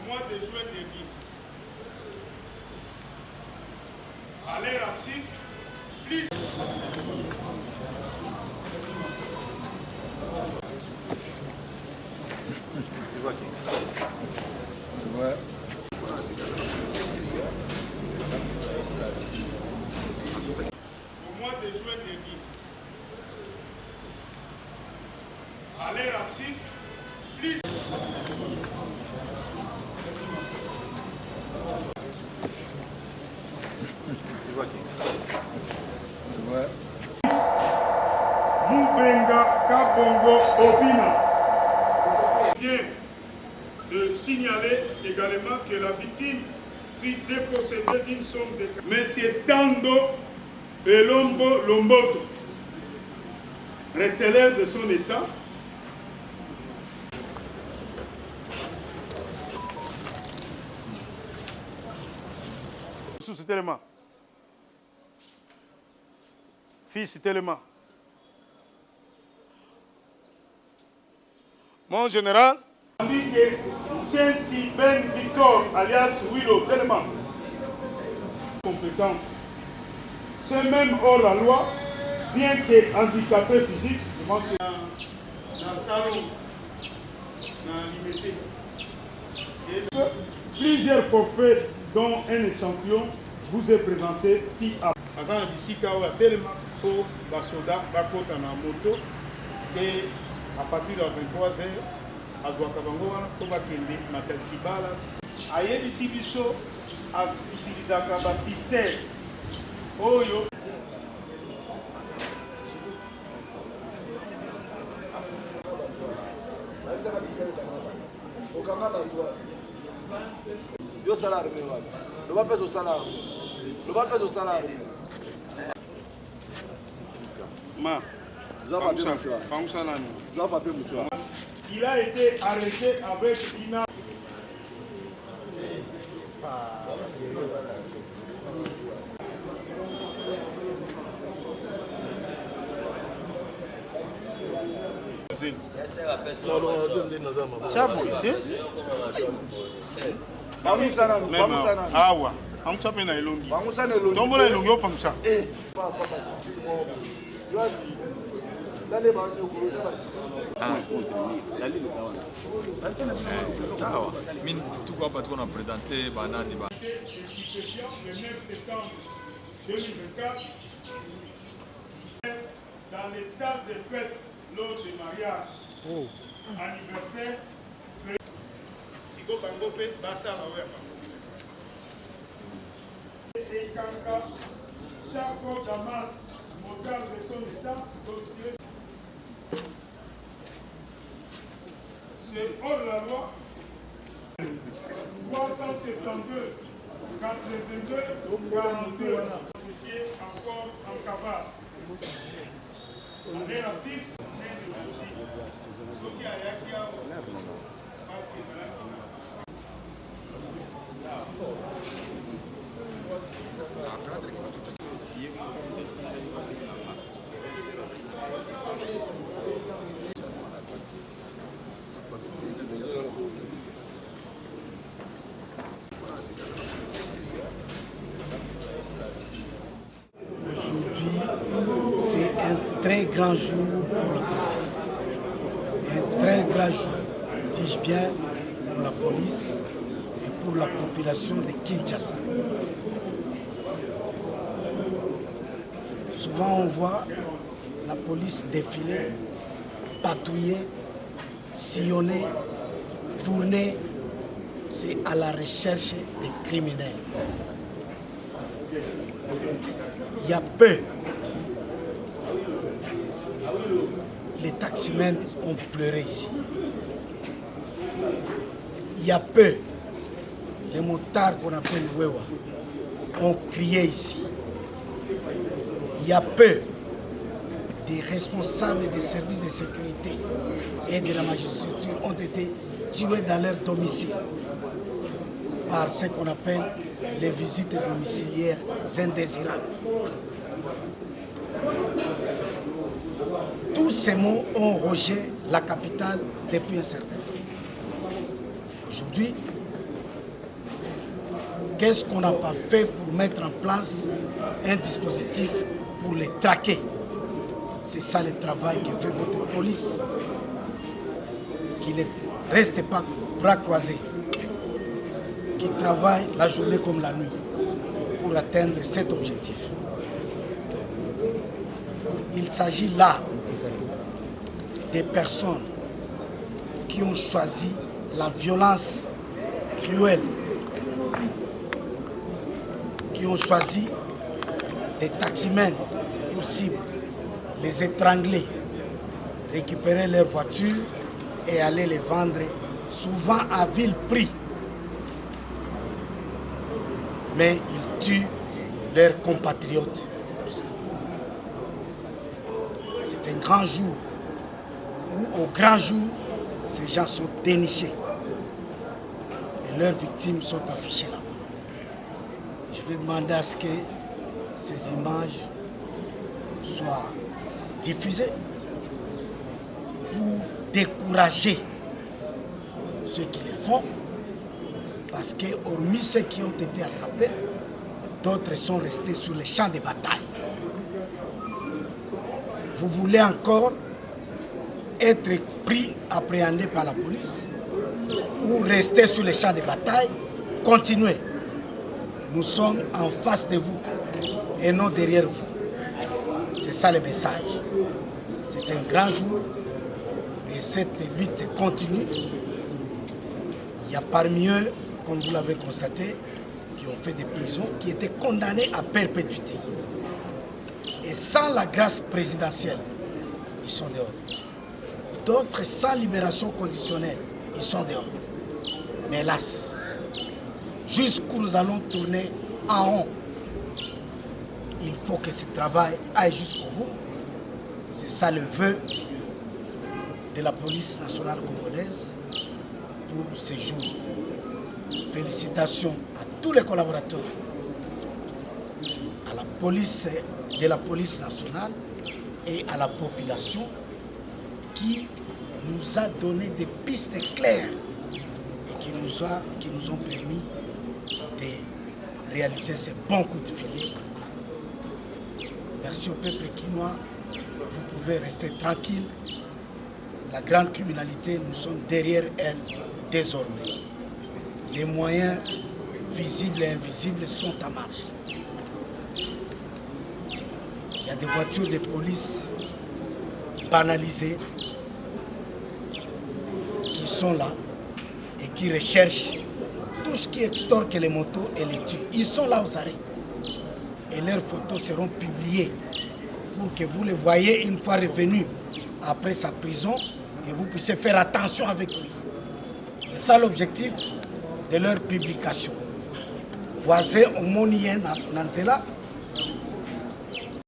mois de juin dernier, à l'air actif, plus... Au mois de juin dernier, à l'air actif, plus... Mubenga Kabongo Obina. Vient de signaler également que la victime fut dépossédée d'une somme de... M. Tando Elombo Lomboto, recelaire de son état, sous cet élément. Fils tellement. Mon général dit que Sensi Ben Victor, alias Willow, tellement compétent, c'est même hors la loi, bien que handicapé physique, je pense que dans le salon, dans la liberté. Plusieurs forfaits, dont un échantillon, vous est présenté si à Attends, d'ici Kao a tellement pour la soda, Bakota na moto, et à partir de 23h, à Zouakabango, on va kende matin Kibala. Aïe, ici, biso, à utiliser la piste. Oh yo. Yo salaire, le va pas au salaire. Le va pas au salaire. Ma, il a été arrêté avec une... Awa, amchape na elongi. Ndombo na elongi opamcha. Sawa. Mimi tuko hapa tuko na presenter banani ba. Le 9 septembre 2024 dans les salles de fête lors du mariage. Anniversaire Siko Bango pe basa mawe. Et Kanka Chaco Damas Motal de son état domicile. C'est hors la loi 372 82 42 notifié encore en cavale. En l'air actif, Aujourd'hui, c'est un très grand jour pour la police. Un très grand jour, dis-je bien, pour la police et pour la population de Kinshasa. Souvent, on voit la police défiler, patrouiller, sillonner, tourner. C'est à la recherche des criminels. Il y a peu, les taximens ont pleuré ici. Il y a peu, les motards qu'on appelle Wewa ont crié ici. Il y a peu, des responsables des services de sécurité et de la magistrature ont été tués dans leur domicile par ce qu'on appelle les visites domiciliaires indésirables. Tous ces mots ont rongé la capitale depuis un certain temps. Aujourd'hui, Qu'est-ce qu'on n'a pas fait pour mettre en place un dispositif pour les traquer? C'est ça le travail que fait votre police. Qu'il ne reste pas bras croisés, qui travaille la journée comme la nuit pour atteindre cet objectif. Il s'agit là des personnes qui ont choisi la violence cruelle, qui ont choisi des taximens pour cible, les étrangler, récupérer leurs voitures et aller les vendre, souvent à vil prix. Mais ils tuent leurs compatriotes. C'est un grand jour où, au grand jour, ces gens sont dénichés et leurs victimes sont affichées là-bas. Je vais demander à ce que ces images soient diffusées pour décourager ceux qui les font, parce que hormis ceux qui ont été attrapés, d'autres sont restés sur les champs de bataille. Vous voulez encore être pris, appréhendé par la police, ou rester sur les champs de bataille? Continuez. Nous sommes en face de vous et non derrière vous. C'est ça le message. C'est un grand jour et cette lutte continue. Il y a parmi eux, comme vous l'avez constaté, qui ont fait des prisons, qui étaient condamnés à perpétuité. Et sans la grâce présidentielle, ils sont dehors. D'autres sans libération conditionnelle, ils sont dehors. Mais hélas, jusqu'où nous allons tourner en rond, il faut que ce travail aille jusqu'au bout. C'est ça le vœu de la police nationale congolaise pour ces jours. Félicitations à tous les collaborateurs, à la police de la police nationale et à la population qui nous a donné des pistes claires et qui nous ont permis de réaliser ces bons coups de filet. Merci au peuple quinois, vous pouvez rester tranquille. La grande criminalité, nous sommes derrière elle désormais. Les moyens visibles et invisibles sont en marche. Il y a des voitures de police banalisées qui sont là et qui recherchent tout ce qui extorque les motos et les tue. Ils sont là aux arrêts. Et leurs photos seront publiées pour que vous les voyez une fois revenus après sa prison et vous puissiez faire attention avec lui. C'est ça l'objectif de leur publication. Voisin au Monien Nanzela,